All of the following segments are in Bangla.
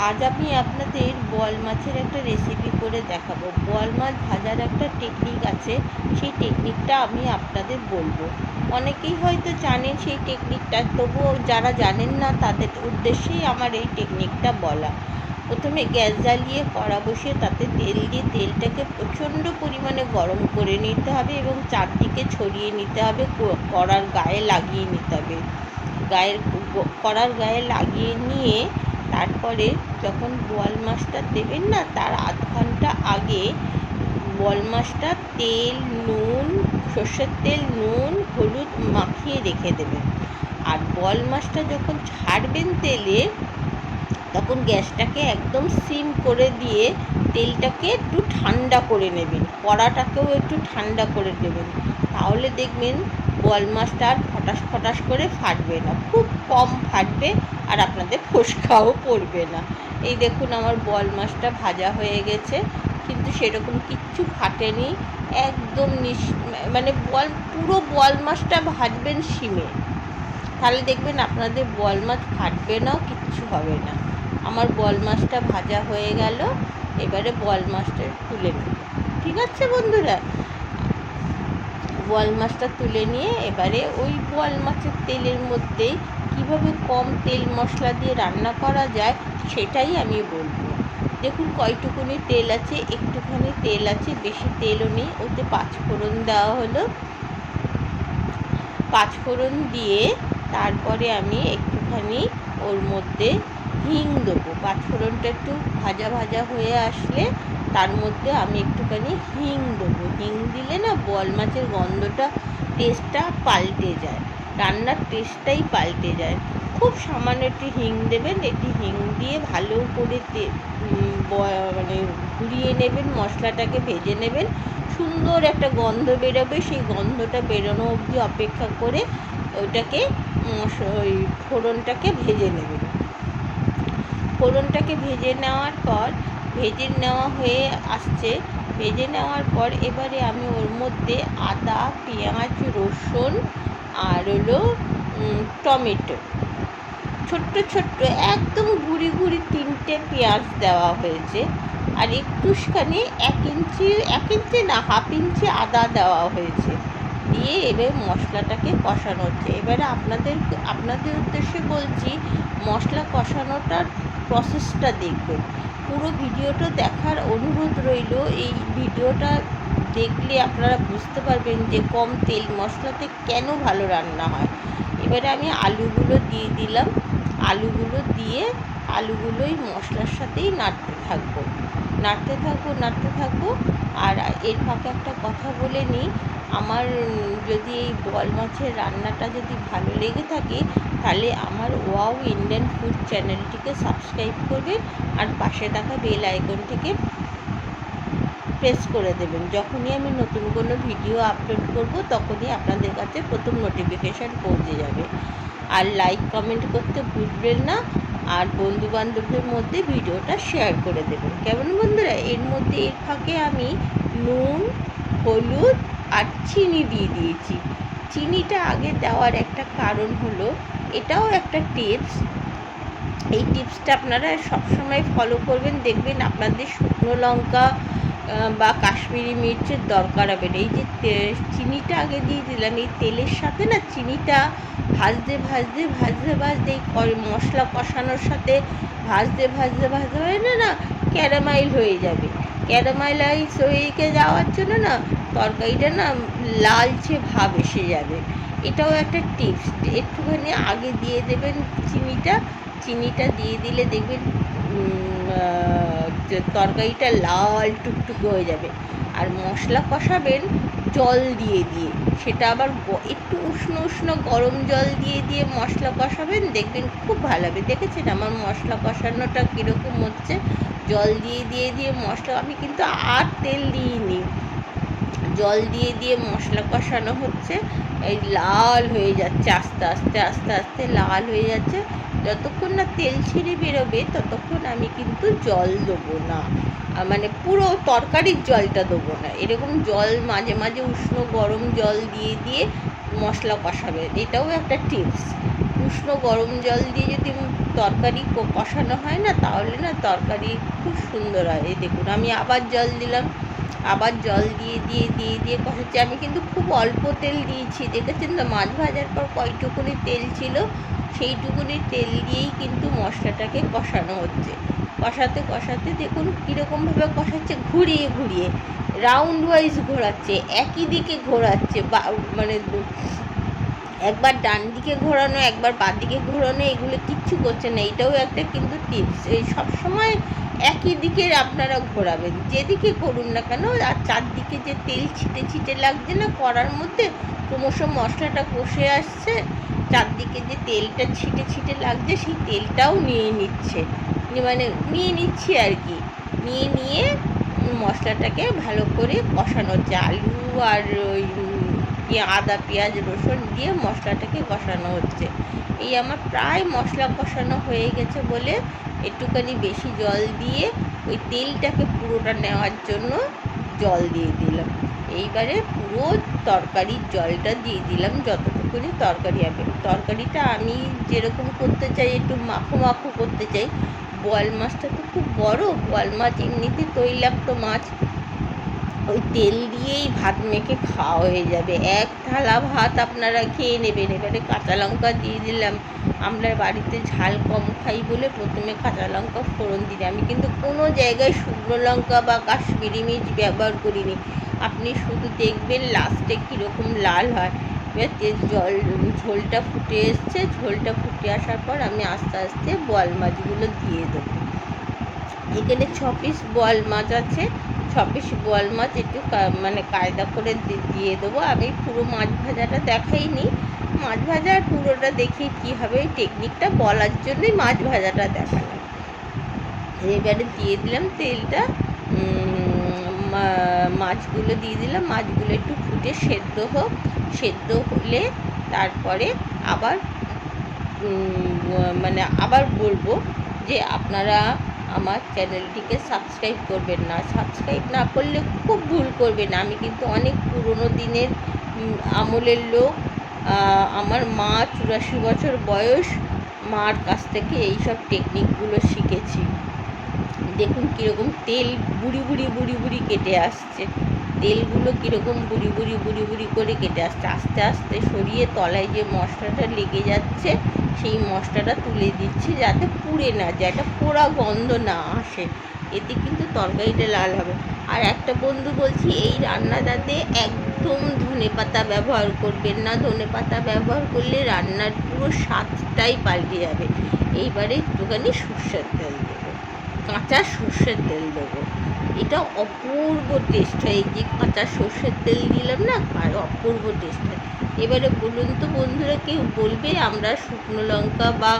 আজ আমি আপনাদের বোয়াল মাছের একটা রেসিপি করে দেখাবো। বোয়াল মাছ ভাজার একটা টেকনিক আছে, সেই টেকনিকটা আমি আপনাদের বলবো। অনেকেই হয়তো জানেন সেই টেকনিকটা, তবুও যারা জানেন না তাদের উদ্দেশ্যেই আমার এই টেকনিকটা বলা। প্রথমে গ্যাস জ্বালিয়ে কড়া বসিয়ে তাতে তেল দিয়ে তেলটাকে প্রচণ্ড পরিমাণে গরম করে নিতে হবে এবং চারদিকে ছড়িয়ে নিতে হবে, কড়ার গায়ে লাগিয়ে নিতে হবে। কড়ার গায়ে লাগিয়ে নিয়ে তারপরে যখন বোয়াল মাছটা দেবেন না, তার আধ ঘন্টা আগে বোয়াল মাছটা তেল, নুন, সর্ষের তেল, নুন, হলুদ মাখিয়ে রেখে দেবেন। আর বোয়াল মাছটা যখন ছাড়বেন তেলে, তখন গ্যাসটাকে একদম সিম করে দিয়ে তেলটাকে একটু ঠান্ডা করে নেবেন, কড়াটাকেও একটু ঠান্ডা করে দেবেন। তাহলে দেখবেন বোয়াল মাছটা আর ফটাস ফটাস করে ফাটবে না, খুব কম ফাটবে, আর আপনাদের ফোসকাও পড়বে না। এই দেখুন আমার বোয়াল মাছটা ভাজা হয়ে গেছে, কিন্তু সেরকম কিচ্ছু ফাটেনি। একদম মানে পুরো বোয়াল মাছটা ভাজবেন সিমে, তাহলে দেখবেন আপনাদের বোয়াল মাছ ফাটবে না, কিচ্ছু হবে না। আমার বোয়াল মাছটা ভাজা হয়ে গেল, এবারে বোয়াল মাছটা তুলে নেব। ঠিক আছে বন্ধুরা, বোয়াল মাছটা তুলে নিয়ে এবারে ওই বোয়াল মাছের তেলের মধ্যেই কীভাবে কম তেল মশলা দিয়ে রান্না করা যায় সেটাই আমি বলবো। দেখুন কয়টুকুনি তেল আছে, একটুখানি তেল আছে, বেশি তেলও নেই। ওতে পাঁচফোড়ন দেওয়া হলো। পাঁচফোড়ন দিয়ে তারপরে আমি একটুখানি ওর মধ্যে হিং দেবো। পাঁচফোড়নটা একটু ভাজা ভাজা হয়ে আসলে তার মধ্যে আমি একটুখানি হিং দেবো। হিং দিলে না বোয়াল মাছের গন্ধটা, টেস্টটা পাল্টে যায়, রান্নার টেস্টটাই পাল্টে যায়। খুব সামান্য একটু হিং দেবেন। একটু হিং দিয়ে ভালো করে মানে ঘুরিয়ে নেবেন, মশলাটাকে ভেজে নেবেন। সুন্দর একটা গন্ধ বেরোবে, সেই গন্ধটা বেরোনো অবধি অপেক্ষা করে ওইটাকে ওই ফোড়নটাকে ভেজে নেবেন। ফোড়নটাকে ভেজে নেওয়ার পর, ভেজে নেওয়া হয়ে আসছে, ভেজে নেওয়ার পর এবারে আমি ওর মধ্যে আদা, পেঁয়াজ, রসুন আর হলো টমেটো, ছোট্ট ছোট্ট একদম গুঁড়ি গুঁড়ি 3টে পেঁয়াজ দেওয়া হয়েছে, আর একটুখানি 1 ইঞ্চি না 1/2 ইঞ্চি আদা দেওয়া হয়েছে। দিয়ে এবার মশলাটাকে কষানো হচ্ছে। এবারে আপনাদের উদ্দেশ্যে বলছি, মশলা কষানোটার প্রসেসটা দেখবেন। পুরো ভিডিওটা দেখার অনুরোধ রইল। এই ভিডিওটা দেখলে আপনারা বুঝতে পারবেন যে কম তেল মশলাতে কেন ভালো রান্না হয়। এবারে আমি আলুগুলো দিয়ে দিলাম। আলুগুলো দিয়ে আলুগুলোই মশলার সাথেই নাড়তে থাকবো। আর এর ফাঁকে একটা কথা বলে নিই, আমার যদি এই বোয়াল মাছের রান্নাটা যদি ভালো লেগে থাকে, তাহলে আমার ওয়াও ইন্ডিয়ান ফুড চ্যানেলটিকে সাবস্ক্রাইব করবেন, আর পাশে থাকা বেল আইকনটিকে প্রেস করে দেবেন। যখনই আমি নতুন কোনো ভিডিও আপলোড করব, তখনই আপনাদের কাছে প্রথম নোটিফিকেশান পৌঁছে যাবে। আর লাইক কমেন্ট করতে ভুলবেন না, আর বন্ধুবান্ধবদের মধ্যে ভিডিওটা শেয়ার করে দেবেন। কেমন বন্ধুরা? এর ফাঁকে আমি নুন, হলুদ আর চিনি দিয়ে দিয়েছি। চিনিটা আগে দেওয়ার একটা কারণ হলো, এটাও একটা টিপস। এই টিপসটা আপনারা সবসময় ফলো করবেন, দেখবেন আপনাদের শুকনো লঙ্কা বা কাশ্মীরি মির্চের দরকার হবে না। এই যে চিনিটা আগে দিয়ে দিলাম, এই তেলের সাথে না চিনিটা ভাজতে এই মশলা কষানোর সাথে ভাজতে না ক্যারামাইল হয়ে যাবে। ক্যারামাইলাইজ হয়ে যাওয়ার জন্য না তরকারিটা না লালচে ভাব এসে যাবে। এটাও একটা টিপস। একটুখানি আগে দিয়ে দেবেন চিনিটা দিয়ে দিলে দেখবেন তরকারিটা লাল টুকটুকে হয়ে যাবে। আর মশলা কষাবেন জল দিয়ে সেটা আবার একটু উষ্ণ গরম জল দিয়ে মশলা কষাবেন, দেখবেন খুব ভালো হবে। দেখেছেন আমার মশলা কষানোটা কীরকম হচ্ছে? জল দিয়ে মশলা, আমি কিন্তু আর তেল দিইনি, জল দিয়ে মশলা কষানো হচ্ছে। এই লাল হয়ে যাচ্ছে, আস্তে লাল হয়ে যাচ্ছে। যতক্ষণ না তেল ছেড়ে বেরোবে ততক্ষণ আমি কিন্তু জল দেবো না, মানে পুরো তরকারির জলটা দেবো না। এরকম জল মাঝে মাঝে উষ্ণ গরম জল দিয়ে মশলা কষাবে। এটাও একটা টিপস, উষ্ণ গরম জল দিয়ে যদি তরকারি কষানো হয় না, তাহলে না তরকারি খুব সুন্দর হয়। এই দেখুন আমি আবার জল দিলাম, আবার জল দিয়ে দিয়ে দিয়ে দিয়ে কষাচ্ছি। আমি কিন্তু খুব অল্প তেল দিয়েছি, দেখেছেন তো মাছ ভাজার পর কয়টুকুনি তেল ছিল, সেইটুকুনি তেল দিয়েই কিন্তু মশলাটাকে কষানো হচ্ছে। কষাতে কষাতে দেখুন কীরকমভাবে কষাচ্ছে, ঘুরিয়ে ঘুরিয়ে রাউন্ড ওয়াইজ ঘোরাচ্ছে, একই দিকে ঘোরাচ্ছে, বা মানে একবার ডান দিকে ঘোরানো একবার বাঁ দিকে ঘোরানো, এগুলো কিচ্ছু করছে না। এটাও একটা কিন্তু টিপস, এই সবসময় একই দিকে আপনারা ঘোরাবেন, যেদিকে করুন না কেন। আর চারদিকে যে তেল ছিটে ছিটে লাগছে না কড়ার মধ্যে, ক্রমশ মশলাটা কষে আসছে, চারদিকে যে তেলটা ছিটে ছিটে লাগছে সেই তেলটাও নিয়ে নিচ্ছে, মানে নিয়ে নিচ্ছি আর কি। নিয়ে মশলাটাকে ভালো করে কষানো হচ্ছে, আলু আর ওই আদা পেঁয়াজ রসুন দিয়ে মশলাটাকে কষানো হচ্ছে। এই আমার প্রায় মশলা কষানো হয়ে গেছে বলে একটুখানি বেশি জল দিয়ে ওই তেলটাকে পুরোটা নেওয়ার জন্য জল দিয়ে দিলাম। এইবারে পুরো তরকারির জলটা দিয়ে দিলাম, যতটুকুনি তরকারি হবে। তরকারিটা আমি যেরকম করতে চাই, একটু মাখো মাখো করতে চাই। বোয়াল মাছটা তো খুব বড়, বোয়াল মাছ এমনিতে তৈলাক্ত মাছ, ওই তেল দিয়েই ভাত মেখে খাওয়া হয়ে যাবে। এক থালা ভাত আপনারা খেয়ে নেবেন। এবারে কাঁচা লঙ্কা দিয়ে দিলাম, আমরা বাড়িতে ঝাল কম খাই বলে প্রথমে কাঁচা লঙ্কা ফোড়ন দিই। আমি কিন্তু কোনো জায়গায় শুকনো লঙ্কা বা কাশ্মীরি মির্চ ব্যবহার করিনি। আপনি শুধু দেখবেন লাস্টে কীরকম লাল হয়। এবার ঝোলটা ফুটে এসছে, ঝোলটা ফুটে আসার পর আমি আস্তে আস্তে বোয়াল মাছগুলো দিয়ে দেবো। এখানে 6 পিস বোয়াল মাছ আছে, 6 পিস বোয়াল মাছ একটু মানে কায়দা করে দিয়ে দেবো। আমি পুরো মাছ ভাজাটা দেখাইনি, মাছ ভাজা আর পুরোটা দেখি কী হবে, ওই টেকনিকটা বলার জন্যই মাছ ভাজাটা দেখালাম। এবারে দিয়ে দিলাম তেলটা, মাছগুলো দিয়ে দিলাম, মাছগুলো একটু ফুটে সেদ্ধ হোক, সেদ্ধ হলে তারপরে আবার মানে আবার বলবো যে আপনারা আমার চ্যানেলটিকে সাবস্ক্রাইব করবেন না, সাবস্ক্রাইব না করলে খুব ভুল করবেন। আমি কিন্তু অনেক পুরনো দিনের আমলের লোক, আমার মা 84 বছর বয়স, মার কাছ থেকে এইসব টেকনিকগুলো শিখেছি। দেখুন কীরকম তেল বুড়ি বুড়ি বুড়ি বুড়ি কেটে আসছে, তেলগুলো কীরকম বুড়ি বুড়ি বুড়ি বুড়ি করে কেটে আসছে। আস্তে আস্তে সরিয়ে তলায় যে মশলাটা লেগে যাচ্ছে সেই মশলাটা তুলে দিচ্ছি, যাতে পুড়ে না যায়, একটা পোড়া গন্ধ না আসে, এতে কিন্তু তরকারিটা লাল হবে। আর একটা বন্ধু বলছি, এই রান্নাটাতে একদম ধনেপাতা ব্যবহার করবেন না, ধনেপাতা ব্যবহার করলে রান্নার পুরো স্বাদটাই পাল্টে যাবে। এইবারে একটুখানি সর্ষের তেল দেবো, কাঁচা সর্ষের তেল দেবো, এটা অপূর্ব টেস্ট হয়। এই যে কাঁচা সর্ষের তেল দিলাম না, আর অপূর্ব টেস্ট হয়। এবারে বলুন তো বন্ধুরা, কেউ বলবে আমরা শুকনো লঙ্কা বা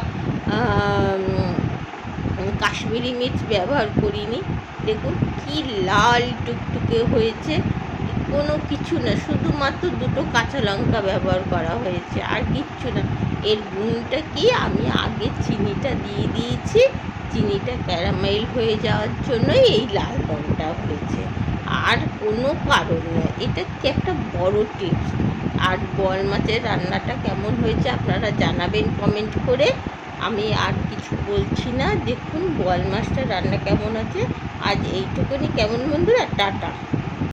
কাশ্মীরি মির্চ ব্যবহার করিনি? দেখুন কি লাল টুকটুকে হয়েছে, কোনো কিছু না, শুধুমাত্র দুটো কাঁচা লঙ্কা ব্যবহার করা হয়েছে, আর কিচ্ছু না। এর গুণটা কি, আমি আগে চিনিটা দিয়ে দিয়েছি, চিনিটা ক্যারামেল হয়ে যাওয়ার জন্যই এই লাল রঙটা হয়েছে, আর কোনো কারণ নয়। এটা কি একটা বড় টিপস। আর বোয়াল মাছের রান্নাটা কেমন হয়েছে আপনারা জানাবেন কমেন্ট করে। আমি আর কিছু বলছি না, দেখুন বোয়াল মাছটা রান্না কেমন আছে। আজ এইটুকুনি, কেমন বন্ধুরা, টাটা।